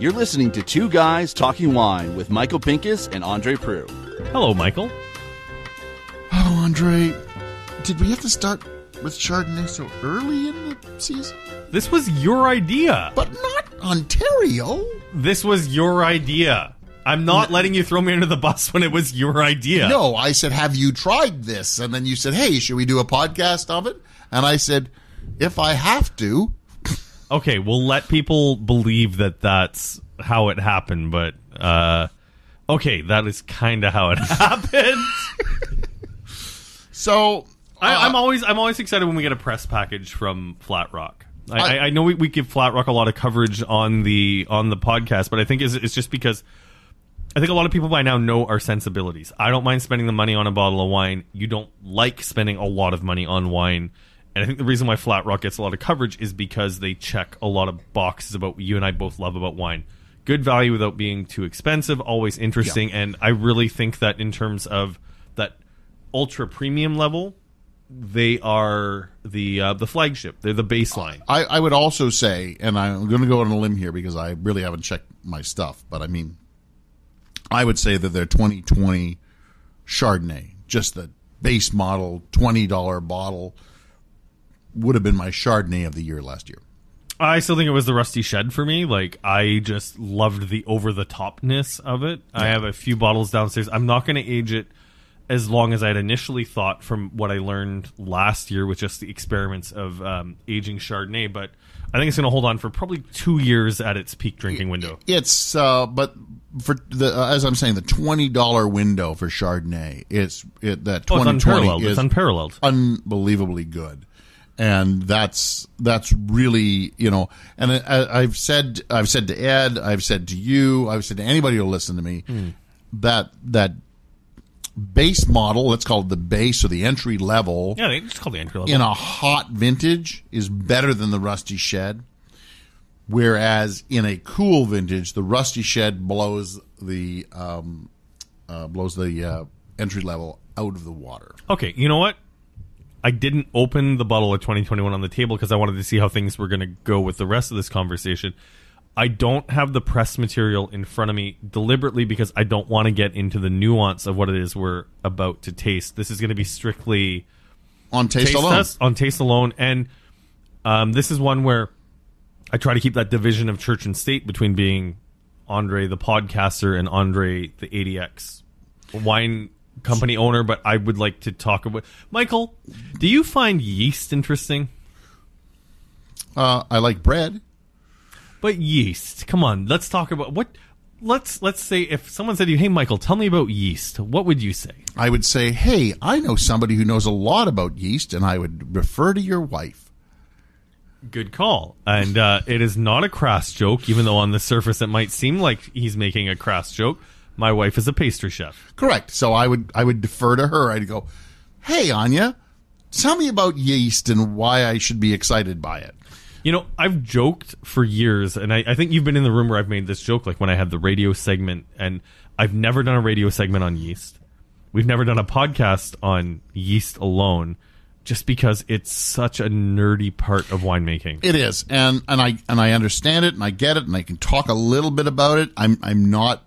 You're listening to Two Guys Talking Wine with Michael Pincus and André Prue. Hello, Michael. Hello, André. Did we have to start with Chardonnay so early in the season? This was your idea. But not Ontario. This was your idea. I'm not letting you throw me under the bus when it was your idea. No, I said, have you tried this? And then you said, hey, should we do a podcast of it? And I said, if I have to. Okay, we'll let people believe that that's how it happened, but okay, that is kind of how it happened. So I'm always excited when we get a press package from Flat Rock. I know we give Flat Rock a lot of coverage on the podcast, but I think it's just because I think a lot of people by now know our sensibilities. I don't mind spending the money on a bottle of wine. You don't like spending a lot of money on wine. And I think the reason why Flat Rock gets a lot of coverage is because they check a lot of boxes about what you and I both love about wine. Good value without being too expensive, always interesting. Yeah. And I really think that in terms of that ultra premium level, they are the flagship. They're the baseline. I would also say, and I'm going to go on a limb here because I really haven't checked my stuff, but I mean, I would say that their 2020 Chardonnay, just the base model, $20 bottle, would have been my Chardonnay of the year last year. I still think it was the Rusty Shed for me. Like, I just loved the over-the-topness of it. Yeah. I have a few bottles downstairs. I'm not going to age it as long as I had initially thought from what I learned last year with just the experiments of aging Chardonnay, but I think it's going to hold on for probably 2 years at its peak drinking window. It's, but for as I'm saying, the $20 window for Chardonnay, that 2020 it's unparalleled. Unbelievably good. And that's really, you know, and I've said to Ed, I've said to you, I've said to anybody who'll listen to me, that base model, let's call it the base or the entry level. Yeah, they just call it the entry level. In a hot vintage is better than the Rusty Shed. Whereas in a cool vintage, the Rusty Shed blows the entry level out of the water. Okay, you know what? I didn't open the bottle of 2021 on the table because I wanted to see how things were going to go with the rest of this conversation. I don't have the press material in front of me deliberately because I don't want to get into the nuance of what it is we're about to taste. This is going to be strictly on taste alone. Test, on taste alone. And this is one where I try to keep that division of church and state between being Andre the podcaster and Andre the ADX wine company owner, but I would like to talk about... Michael, do you find yeast interesting? I like bread. But yeast, come on, let's talk about what... Let's say if someone said to you, hey, Michael, tell me about yeast, what would you say? I would say, hey, I know somebody who knows a lot about yeast, and I would refer to your wife. Good call. And it is not a crass joke, even though on the surface it might seem like he's making a crass joke. My wife is a pastry chef. Correct. So I would defer to her. I'd go, hey, Anya, tell me about yeast and why I should be excited by it. You know, I've joked for years, and I think you've been in the room where I've made this joke, like when I had the radio segment, and I've never done a radio segment on yeast. We've never done a podcast on yeast alone, just because it's such a nerdy part of winemaking. It is, and I understand it, and I get it, and I can talk a little bit about it. I'm not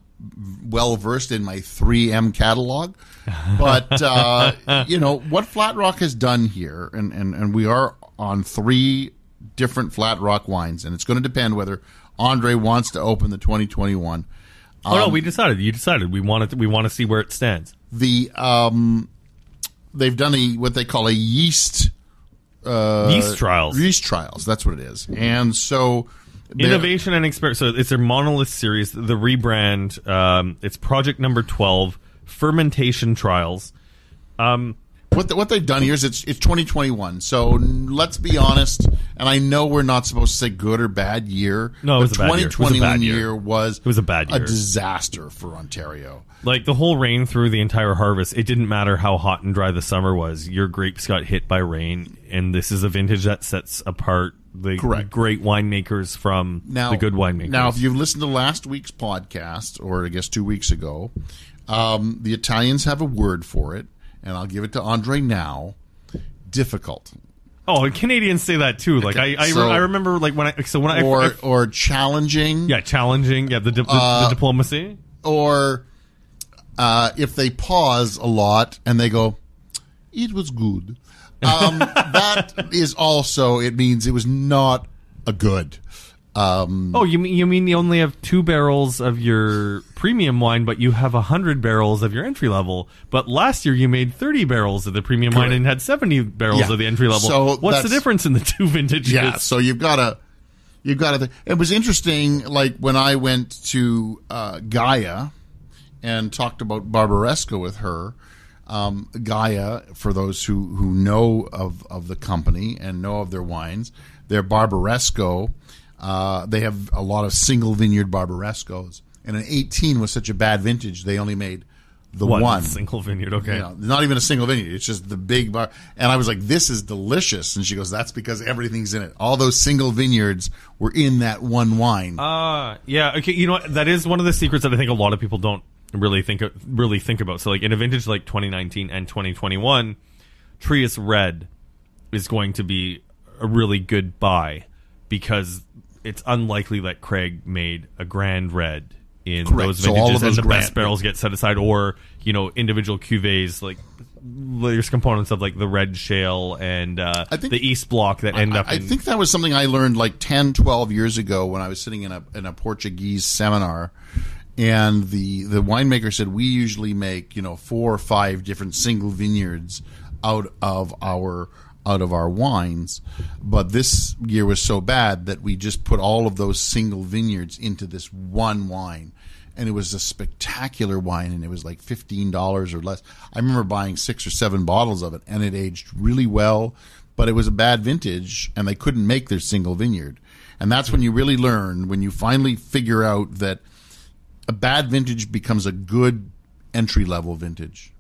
well versed in my 3M catalog, but you know what Flat Rock has done here, and we are on 3 different Flat Rock wines, and it's going to depend whether Andre wants to open the 2021. No, we decided. You decided. We want to see where it stands. They've done what they call a yeast trials. Yeast trials. That's what it is, and so. Innovation and experience. So it's their monolith series, the rebrand. It's project number 12, fermentation trials. What they've done here is it's 2021. So let's be honest. And I know we're not supposed to say good or bad year. No, it was a bad year. 2021 year was a bad year. A disaster for Ontario. Like the whole rain through the entire harvest, it didn't matter how hot and dry the summer was. Your grapes got hit by rain, and this is a vintage that sets apart the great winemakers from the good winemakers. Now, if you've listened to last week's podcast, or I guess 2 weeks ago, the Italians have a word for it, and I'll give it to Andre now. Difficult. Oh, and Canadians say that too. Like I remember like or challenging. Yeah, challenging. Yeah, the diplomacy. Or if they pause a lot and they go, "It was good." That is also, it means it was not a good. You mean you only have 2 barrels of your premium wine, but you have 100 barrels of your entry level. But last year you made 30 barrels of the premium wine and had 70 barrels of the entry level. So what's the difference in the 2 vintages? Yeah, so you've got to. It was interesting, like when I went to Gaia and talked about Barbaresco with her. Gaia, for those who know of the company and know of their wines, their Barbaresco, they have a lot of single vineyard Barbarescos. And in 18 was such a bad vintage, they only made the one. Single vineyard, okay. Not even a single vineyard, it's just the big bar. And I was like, this is delicious. And she goes, that's because everything's in it. All those single vineyards were in that one wine. Yeah, okay, you know what? That is one of the secrets that I think a lot of people don't really think about. So like in a vintage like 2019 and 2021, Trius Red is going to be a really good buy because it's unlikely that Craig made a Grand Red in those vintages, and the best barrels get set aside, or individual cuvées, like there's components of like the Red Shale and the East Block that end up. I think that was something I learned like 10, 12 years ago when I was sitting in a Portuguese seminar. And the winemaker said, we usually make 4 or 5 different single vineyards out of our wines, but this year was so bad that we just put all of those single vineyards into this one wine, and it was a spectacular wine, and it was like $15 or less. I remember buying 6 or 7 bottles of it, and it aged really well, but it was a bad vintage, and they couldn't make their single vineyard. And that's when you really learn, when you finally figure out that a bad vintage becomes a good entry-level vintage.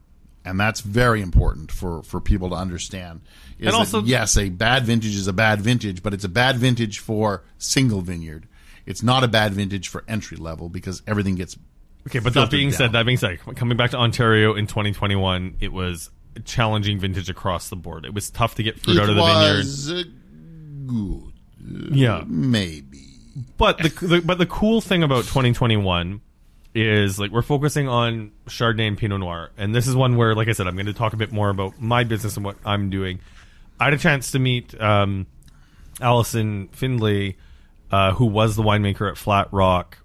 And that's very important for people to understand. And also, yes, a bad vintage is a bad vintage, but it's a bad vintage for single vineyard. It's not a bad vintage for entry-level because everything gets okay, but that being said, coming back to Ontario in 2021, it was a challenging vintage across the board. It was tough to get fruit out of the vineyard. It was good. Yeah. Maybe. But the cool thing about 2021 is like we're focusing on Chardonnay and Pinot Noir, and this is one where, like I said, I'm going to talk a bit more about my business and what I'm doing. I had a chance to meet Alison Findlay, who was the winemaker at Flat Rock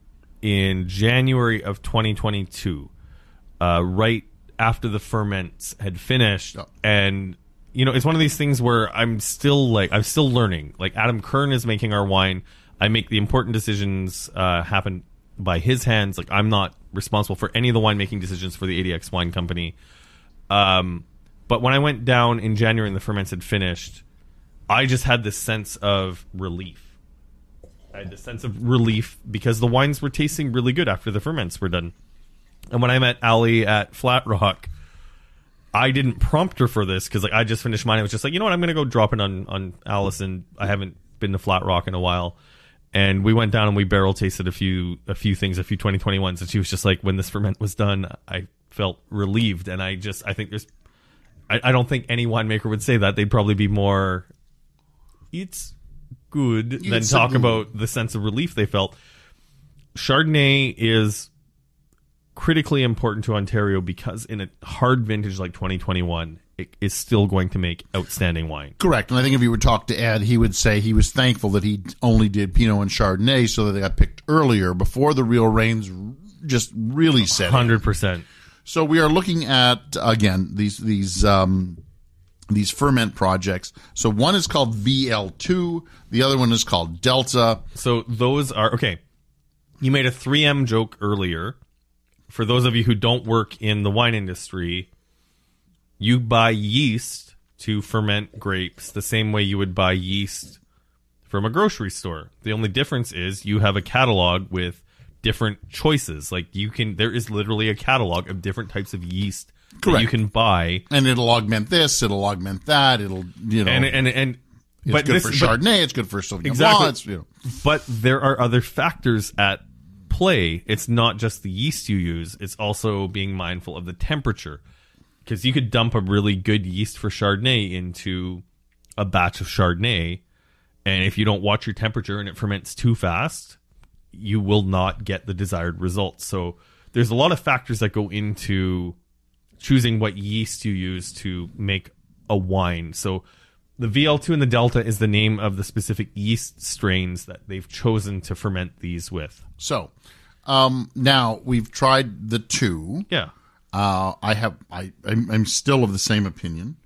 in January of 2022, right after the ferments had finished. Oh. And it's one of these things where I'm still learning. Like Adam Kern is making our wine. I make the important decisions happen by his hands. Like I'm not responsible for any of the winemaking decisions for the ADX Wine Company. But when I went down in January and the ferments had finished, I just had this sense of relief. I had this sense of relief because the wines were tasting really good after the ferments were done. And when I met Ali at Flat Rock, I didn't prompt her for this because like I just finished mine. I was just like, you know what, I'm going to go drop it on Allison. I haven't been to Flat Rock in a while. And we went down and we barrel tasted a few things, a few 2021s, and she was just like, when this ferment was done, I felt relieved. And I don't think any winemaker would say that. They'd probably be more, it's good, than talk about the sense of relief they felt. Chardonnay is critically important to Ontario because in a hard vintage like 2021, it is still going to make outstanding wine. Correct. And I think if you would talk to Ed, he would say he was thankful that he only did Pinot and Chardonnay so that they got picked earlier before the real rains just really set 100%. So we are looking at, again, these ferment projects. So one is called VL2. The other one is called Delta. So those are, okay, you made a 3M joke earlier. For those of you who don't work in the wine industry, you buy yeast to ferment grapes the same way you would buy yeast from a grocery store. The only difference is you have a catalog with different choices. Like there is literally a catalog of different types of yeast that you can buy. And it'll augment this, it'll augment that, it'll, and it's good for Chardonnay, it's good for Sauvignon Blanc. Exactly. But there are other factors at play. It's not just the yeast you use, it's also being mindful of the temperature. Because you could dump a really good yeast for Chardonnay into a batch of Chardonnay, and if you don't watch your temperature and it ferments too fast, you will not get the desired results. So there's a lot of factors that go into choosing what yeast you use to make a wine. So the VL2 and the Delta is the name of the specific yeast strains that they've chosen to ferment these with. So now we've tried the two. Yeah. I'm still of the same opinion.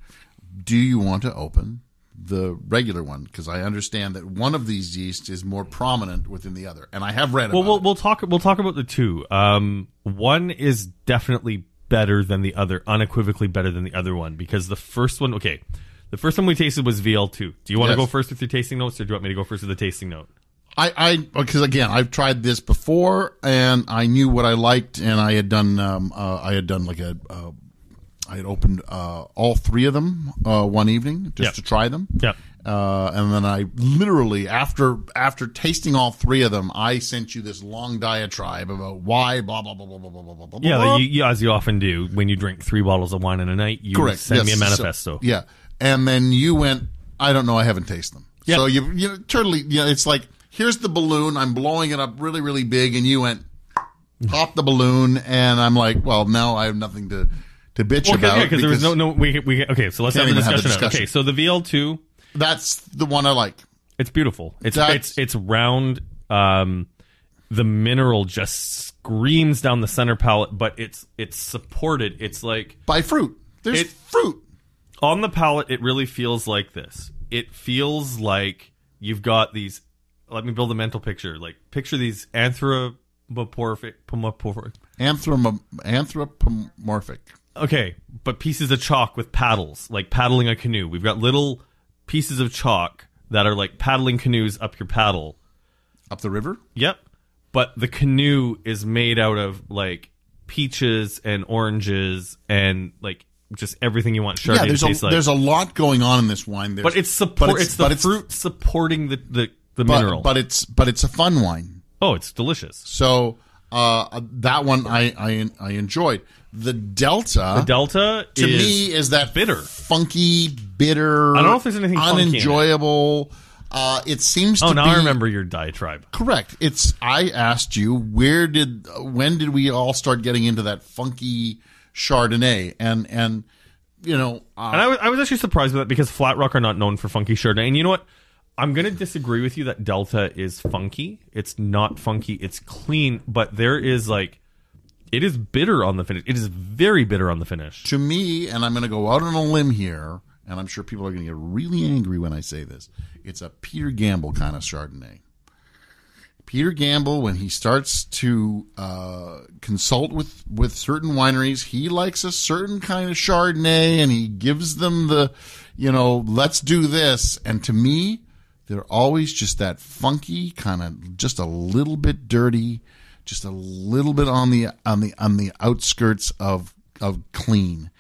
Do you want to open the regular one? Because I understand that one of these yeasts is more prominent within the other, and I have read about it. We'll talk about the two. One is definitely better than the other, unequivocally better than the other one, because the first one we tasted was VL2. Do you want to go first with your tasting notes, or do you want me to go first with the tasting note? Because again, I've tried this before, and I knew what I liked, and I had opened all three of them one evening just to try them. Yeah. And then I literally, after tasting all three of them, I sent you this long diatribe about why blah blah blah blah blah blah blah blah. Yeah, you, as you often do when you drink 3 bottles of wine in a night. You send me a manifesto. So, yeah, and then you went, I don't know, I haven't tasted them. Yep. So you totally, it's like, here's the balloon, I'm blowing it up really, really big, and you went, pop the balloon, and I'm like, well, now I have nothing to bitch about. Yeah, because there was okay, so let's have the discussion. Okay, so the VL2, that's the one I like. It's beautiful. It's round. The mineral just screams down the center palate, but it's supported. It's like by fruit. There's fruit on the palate. It really feels like this. It feels like you've got these. Let me build a mental picture. Like, picture these anthropomorphic. Okay, but pieces of chalk with paddles, like paddling a canoe. We've got little pieces of chalk that are like paddling canoes up your paddle. Up the river? Yep. But the canoe is made out of like peaches and oranges and like just everything you want Chardonnay to taste like. There's a lot going on in this wine. But it's the fruit supporting the mineral. But it's a fun wine. Oh, it's delicious. So that one I enjoyed. The Delta to me is that bitter, funky, bitter. I don't know if there's anything unenjoyable. It seems to be. Oh, now I remember your diatribe. Correct. I asked you when did we all start getting into that funky Chardonnay and you know. And I was actually surprised with that because Flat Rock are not known for funky Chardonnay. And you know what? I'm going to disagree with you that Delta is funky. It's not funky. It's clean, but there is like, it is bitter on the finish. It is very bitter on the finish. To me, and I'm going to go out on a limb here, and I'm sure people are going to get really angry when I say this, it's a Peter Gamble kind of Chardonnay. Peter Gamble, when he starts to consult with certain wineries, he likes a certain kind of Chardonnay, and he gives them the, let's do this. And to me, they're always just that funky, kind of just a little bit dirty, just a little bit on the outskirts of clean.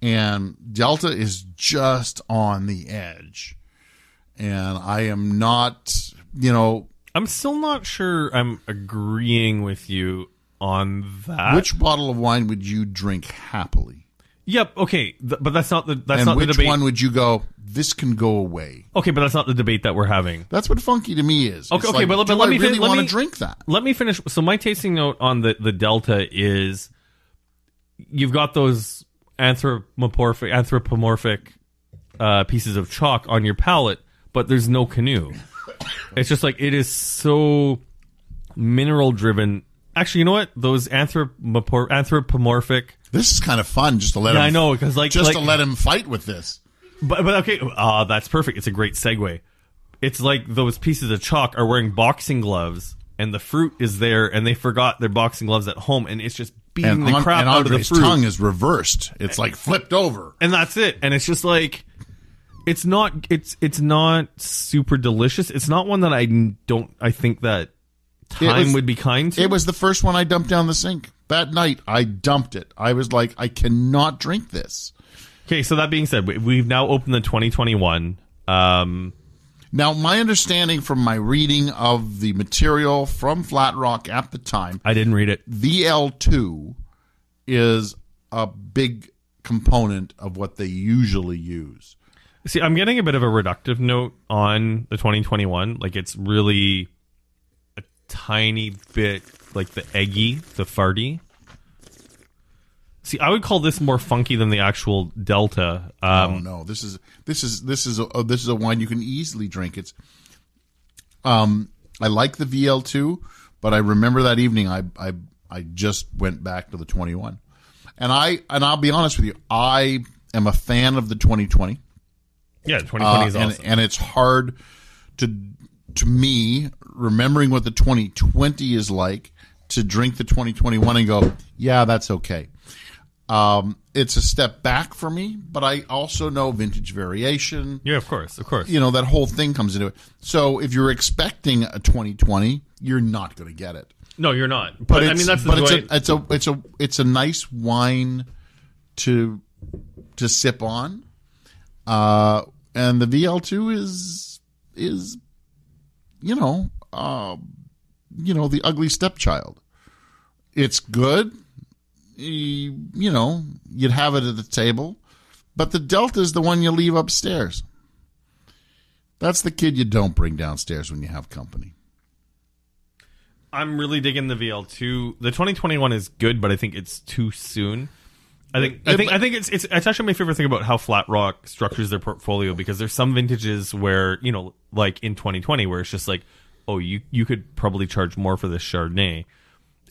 And Delta is just on the edge. And I am not, I'm still not sure I'm agreeing with you on that. Which bottle of wine would you drink happily? Yep, okay, but that's not the debate. And which one would you go, this can go away? Okay, but that's not the debate that we're having. That's what funky to me is. Okay, but let me really want to drink that. Let me finish. So my tasting note on the Delta is, you've got those anthropomorphic pieces of chalk on your palate, but there's no canoe. It's just like, it is so mineral driven. Actually, you know what? Those anthropomorphic. This is kind of fun, just to let him. I know, because to let him fight with this. But okay, that's perfect. It's a great segue. It's like those pieces of chalk are wearing boxing gloves, and the fruit is there, and they forgot their boxing gloves at home, and it's just beating the crap out of the fruit. His tongue is reversed. It's like flipped over, and that's it. And it's just like, it's not super delicious. It's not one that I think that time would be kind to. It was the first one I dumped down the sink. That night, I dumped it. I was like, I cannot drink this. Okay, so that being said, we've now opened the 2021. Now, my understanding from my reading of the material from Flat Rock at the time... I didn't read it. VL2 is a big component of what they usually use. See, I'm getting a bit of a reductive note on the 2021. Like, it's really a tiny bit like the eggy, the farty. See, I would call this more funky than the actual Delta. No, this is a wine you can easily drink. It's I like the VL2, but I remember that evening I just went back to the 21. And I'll be honest with you, I am a fan of the 2020. Yeah, 2020 is awesome. And it's hard to me, remembering what the 2020 is like, to drink the 2021 and go, yeah, that's okay. It's a step back for me, but I also know vintage variation. Yeah, of course. That whole thing comes into it. So if you're expecting a 2020, you're not going to get it. No, you're not. But I mean, it's a nice wine to sip on. And the VL2 is the ugly stepchild. It's good. You'd have it at the table, but the Delta is the one you leave upstairs. That's the kid you don't bring downstairs when you have company. I'm really digging the VL2. The 2021 is good, but I think it's too soon. I think it's actually my favorite thing about how Flat Rock structures their portfolio, because there's some vintages where, like in 2020, where it's just like, oh, you could probably charge more for this Chardonnay.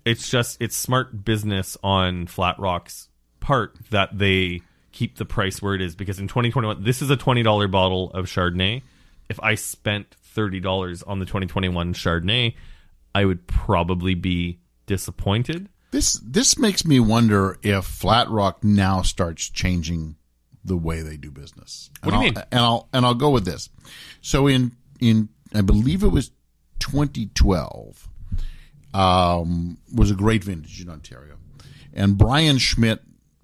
It's smart business on Flat Rock's part that they keep the price where it is, because in 2021, this is a $20 bottle of Chardonnay. If I spent $30 on the 2021 Chardonnay, I would probably be disappointed. This makes me wonder if Flat Rock now starts changing the way they do business. What do you mean? And I'll go with this. So in I believe it was 2012, was a great vintage in Ontario, and Brian Schmidt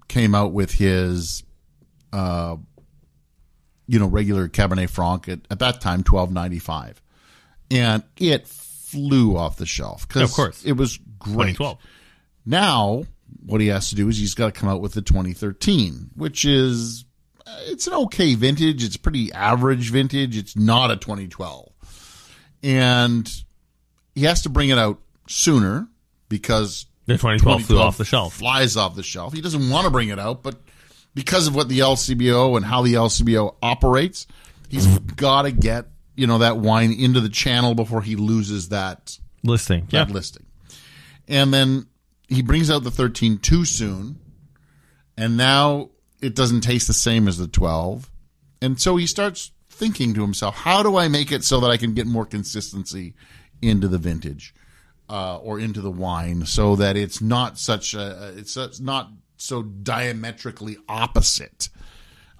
came out with his regular Cabernet Franc at that time $12.95, and it flew off the shelf because of course it was great. 2012. Now, what he has to do is he's got to come out with the 2013, which is, it's an okay vintage. It's pretty average vintage. It's not a 2012. And he has to bring it out sooner because the 2012 flew off the shelf. Flies off the shelf. He doesn't want to bring it out, but because of what the LCBO and how the LCBO operates, he's got to get, that wine into the channel before he loses that listing. Listing. And then he brings out the 13 too soon, and now it doesn't taste the same as the 12. And so he starts thinking to himself, how do I make it so that I can get more consistency into the vintage or into the wine, so that it's not it's not so diametrically opposite.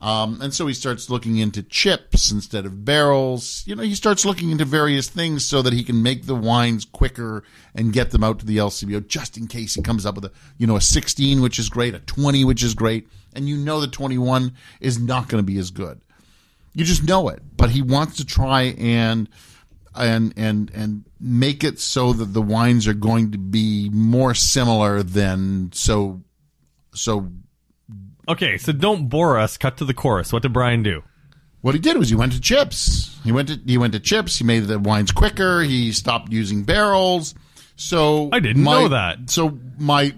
And so he starts looking into chips instead of barrels. He starts looking into various things so that he can make the wines quicker and get them out to the LCBO, just in case he comes up with a 16, which is great, a 20, which is great, and the 21 is not going to be as good. You just know it. But he wants to try and make it so that the wines are going to be more similar than so. Okay, so don't bore us. Cut to the chorus. What did Brian do? What he did was he went to chips. He went to chips. He made the wines quicker. He stopped using barrels. So I didn't know that. So my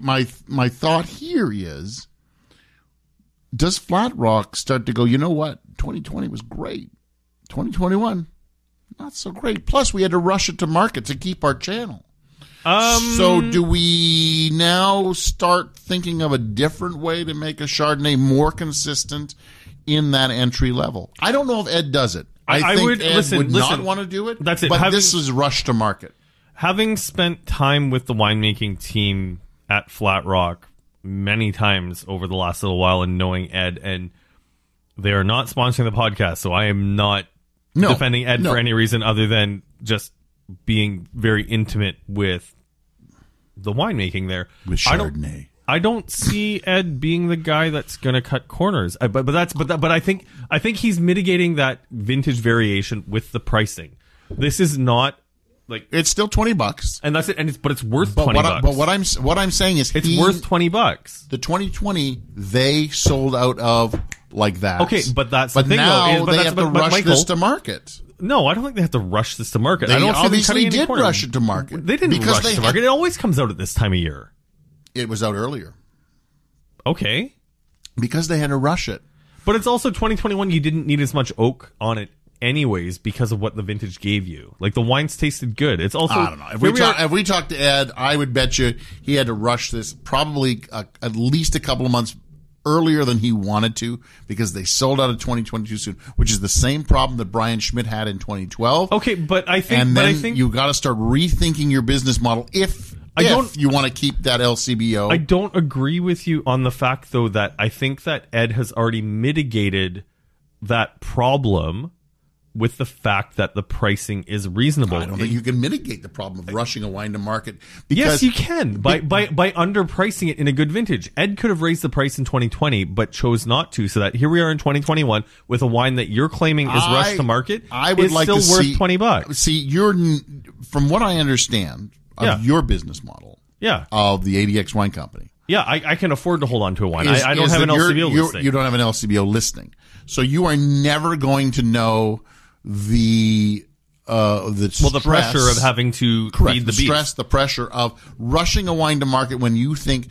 thought here is, does Flat Rock start to go, you know what? 2020 was great. 2021, not so great. Plus, we had to rush it to market to keep our channel. So do we now start thinking of a different way to make a Chardonnay more consistent in that entry level? I don't know if Ed does it. I think Ed would not want to do it. That's it. But this is rush to market. Having spent time with the winemaking team at Flat Rock many times over the last little while, and knowing Ed, and they are not sponsoring the podcast, so I am not defending Ed for any reason other than just being very intimate with the winemaking there. With Chardonnay. I don't see Ed being the guy that's going to cut corners. But I think he's mitigating that vintage variation with the pricing. This is not like, it's still $20, and that's it. But it's worth $20. But what I'm saying is it's worth $20. The 2020 they sold out of like that. Okay, but that's the thing, now though. they have to rush this to market. No, I don't think they have to rush this to market. They I don't obviously did rush it to market. They didn't rush it to market. It always comes out at this time of year. It was out earlier. Okay. Because they had to rush it. But it's also 2021. You didn't need as much oak on it anyways because of what the vintage gave you. Like, the wines tasted good. It's also... I don't know. If we talked to Ed, I would bet you he had to rush this probably at least a couple of months earlier than he wanted to because they sold out of 2022 soon, which is the same problem that Brian Schmidt had in 2012. Okay, but I think... And then you got to start rethinking your business model if you want to keep that LCBO. I don't agree with you on the fact, though, that I think that Ed has already mitigated that problem with the fact that the pricing is reasonable. I don't think you can mitigate the problem of rushing a wine to market. Because yes, you can by underpricing it in a good vintage. Ed could have raised the price in 2020, but chose not to. So that here we are in 2021 with a wine that you're claiming is rushed to market. I would like still to worth see, $20. See, from what I understand of your business model, of the ADX Wine Company. Yeah, I can afford to hold on to a wine. I don't have an LCBO listing. You don't have an LCBO listing, so you are never going to know the pressure of having to feed the beast. Stress, the pressure of rushing a wine to market when you think,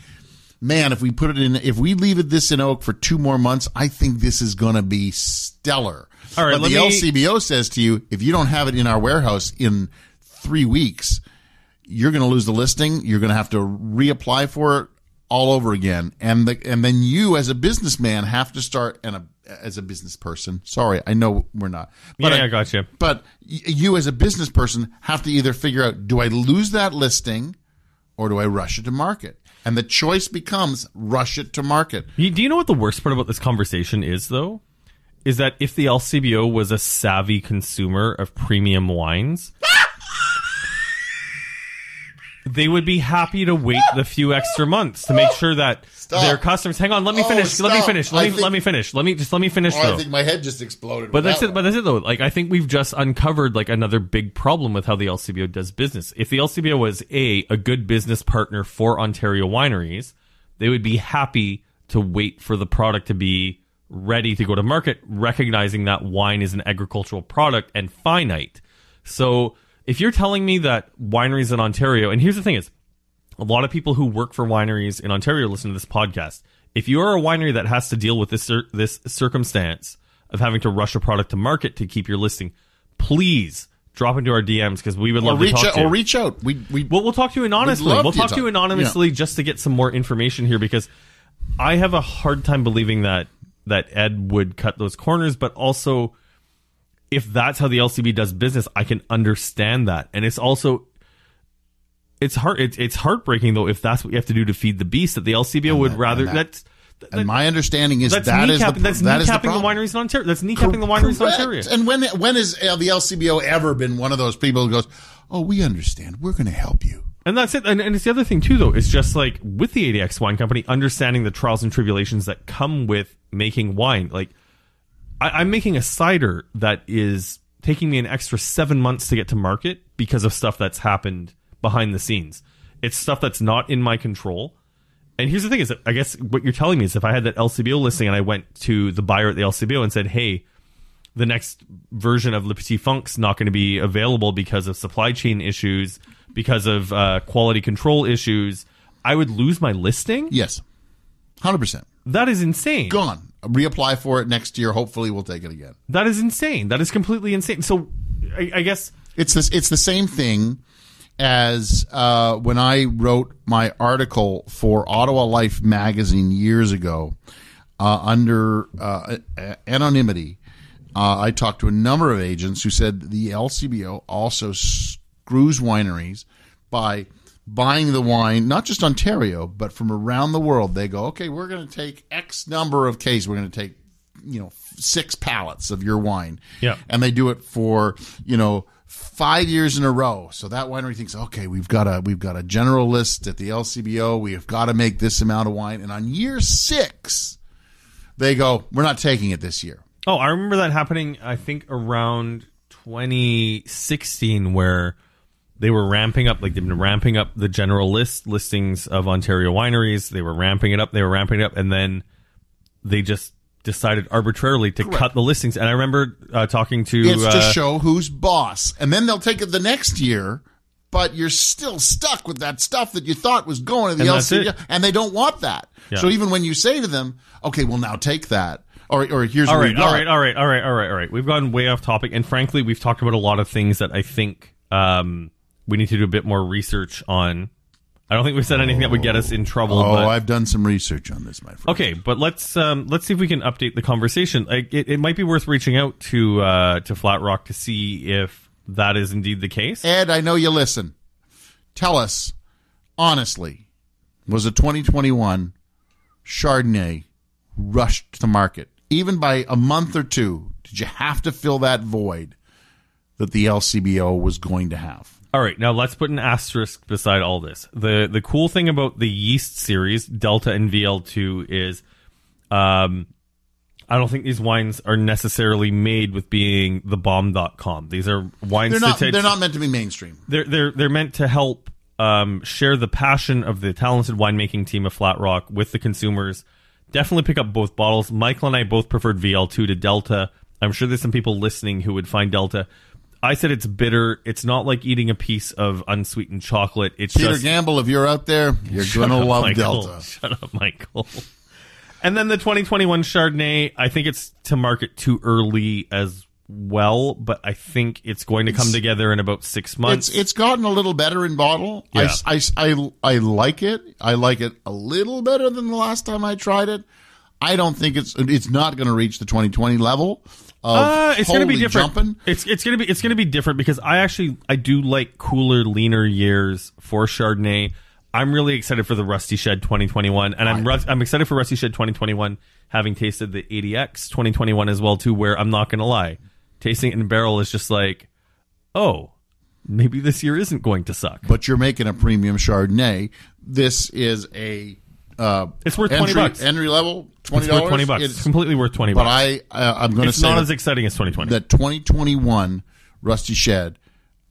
man, if we leave this in oak for 2 more months, I think this is going to be stellar. All right, but the LCBO says to you, if you don't have it in our warehouse in 3 weeks, you're going to lose the listing. You're going to have to reapply for it all over again, and then you as a businessman have to start as a business person. Sorry, I know we're not. But I got you. But you as a business person have to either figure out, do I lose that listing or do I rush it to market? And the choice becomes rush it to market. Do you know what the worst part about this conversation is, though? Is that if the LCBO was a savvy consumer of premium wines, they would be happy to wait the few extra months to make sure that their customers. Hang on, let me finish. Let me finish. Let me finish. Let me finish. Though. I think my head just exploded. But that's it. But that's it, though. Like, I think we've just uncovered like another big problem with how the LCBO does business. If the LCBO was a good business partner for Ontario wineries, they would be happy to wait for the product to be ready to go to market, recognizing that wine is an agricultural product and finite. So if you're telling me that wineries in Ontario, and here's the thing is, a lot of people who work for wineries in Ontario listen to this podcast. If you are a winery that has to deal with this circumstance of having to rush a product to market to keep your listing, please drop into our DMs because we would love to talk to you. Or reach out. We'll talk to you anonymously. We'll talk to you anonymously just to get some more information here because I have a hard time believing that Ed would cut those corners, but also if that's how the LCB does business, I can understand that. And it's also, it's heartbreaking though if that's what you have to do to feed the beast, that the LCBO would rather. And my understanding is that's kneecapping the wineries in Ontario. That's kneecapping the wineries in Ontario. And when has the LCBO ever been one of those people who goes, "Oh, we understand. We're going to help you." And that's it. And it's the other thing too, though. It's just like with the ADX Wine Company, understanding the trials and tribulations that come with making wine. Like, I'm making a cider that is taking me an extra 7 months to get to market because of stuff that's happened behind the scenes. It's stuff that's not in my control. And here's the thing is that I guess what you're telling me is if I had that LCBO listing and I went to the buyer at the LCBO and said, hey, the next version of Le Petit Funk's not going to be available because of supply chain issues, because of quality control issues, I would lose my listing? Yes. 100%. That is insane. Gone. Reapply for it next year. Hopefully we'll take it again. That is insane. That is completely insane. So I guess it's the same thing as when I wrote my article for Ottawa Life magazine years ago under anonymity. I talked to a number of agents who said the LCBO also screws wineries by buying the wine, not just Ontario, but from around the world. They go, okay, we're going to take X number of cases. We're going to take, 6 pallets of your wine. Yeah. And they do it for, 5 years in a row. So that winery thinks, okay, we've got a general list at the LCBO. We have got to make this amount of wine. And on year 6, they go, we're not taking it this year. Oh, I remember that happening, I think, around 2016, where they were ramping up, like they've been ramping up the general listings of Ontario wineries. They were ramping it up, and then they just decided arbitrarily to cut the listings. And I remember talking to... It's to show who's boss. And then they'll take it the next year, but you're still stuck with that stuff that you thought was going to the LCBO, and they don't want that. Yeah. So even when you say to them, okay, well, now take that, or here's what we've got. All right. We've gone way off topic, and frankly, we've talked about a lot of things that I think we need to do a bit more research on. I don't think we've said anything that would get us in trouble. But... I've done some research on this, my friend. Okay, but let's see if we can update the conversation. It might be worth reaching out to Flat Rock to see if that is indeed the case. Ed, I know you listen. Tell us, honestly, was a 2021 Chardonnay rushed to the market? Even by a month or two, did you have to fill that void that the LCBO was going to have? All right, now let's put an asterisk beside all this. The cool thing about the Yeast series, Delta and VL2, is I don't think these wines are necessarily made with being the bomb.com. These are wines they're not meant to be mainstream. They're meant to help share the passion of the talented winemaking team of Flat Rock with the consumers. Definitely pick up both bottles. Michael and I both preferred VL2 to Delta. I'm sure there's some people listening who would find Delta. I said it's bitter. It's not like eating a piece of unsweetened chocolate. It's Peter Gamble, if you're out there, you're going to love Michael. Delta. Shut up, Michael. And then the 2021 Chardonnay, I think it's to market too early as well, but I think it's going to come together in about 6 months. It's gotten a little better in bottle. Yeah. I like it. I like it a little better than the last time I tried it. I don't think it's not going to reach the 2020 level. It's going to be different. Jumping. It's going to be different because I do like cooler, leaner years for Chardonnay. I'm really excited for the Rusty Shed 2021, and I'm excited for Rusty Shed 2021, having tasted the 80X 2021 as well too. Where I'm not going to lie, tasting it in barrel is just like, oh, maybe this year isn't going to suck. But you're making a premium Chardonnay. This is a it's worth $20. Entry level, $20. It's worth $20. It's completely worth $20. But I'm going to say it's not as exciting as 2020. That 2021 Rusty Shed,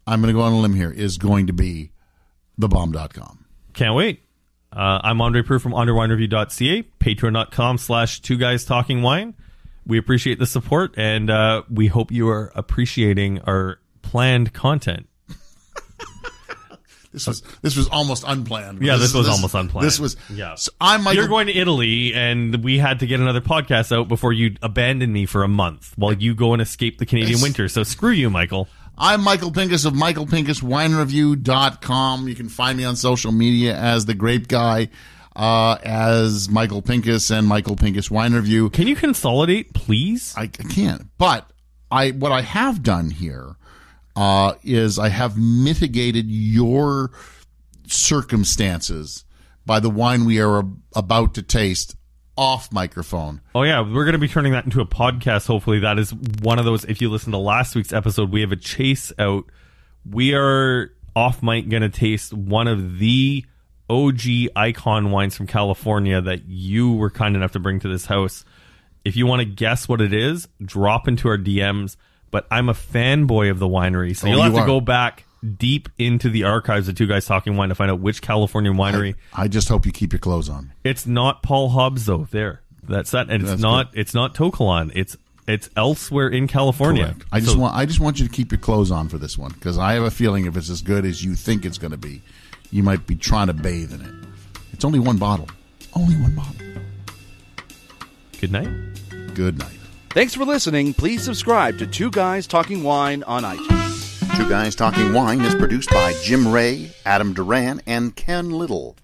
I'm going to go on a limb here, is going to be thebomb.com. Can't wait. I'm André Prue from AndreWineReview.ca, patreon.com/2guystalkingwine. We appreciate the support, and we hope you are appreciating our planned content. This was almost unplanned. Yeah, this was almost unplanned. This was. Yeah. So I'm Michael. You're going to Italy, and we had to get another podcast out before you abandon me for a month while you go and escape the Canadian winter. So screw you, Michael. I'm Michael Pincus of MichaelPincusWineReview.com. You can find me on social media as The Grape Guy, as Michael Pincus and Michael Pincus Wine Review. Can you consolidate, please? I can't. But what I have done here is I have mitigated your circumstances by the wine we are about to taste off microphone. Oh yeah, we're going to be turning that into a podcast. Hopefully that is one of those. If you listen to last week's episode, we have a chase out. We are off mic going to taste one of the OG icon wines from California that you were kind enough to bring to this house. If you want to guess what it is, drop into our DMs. But I'm a fanboy of the winery, so you'll have to go back deep into the archives of Two Guys Talking Wine to find out which California winery. I just hope you keep your clothes on. It's not Paul Hobbs though. That's that, and it's not Tokalon. It's elsewhere in California. Correct. I just want you to keep your clothes on for this one, because I have a feeling if it's as good as you think it's going to be, you might be trying to bathe in it. It's only one bottle. Only one bottle. Good night. Good night. Thanks for listening. Please subscribe to Two Guys Talking Wine on iTunes. Two Guys Talking Wine is produced by Jim Ray, Adam Duran, and Ken Little.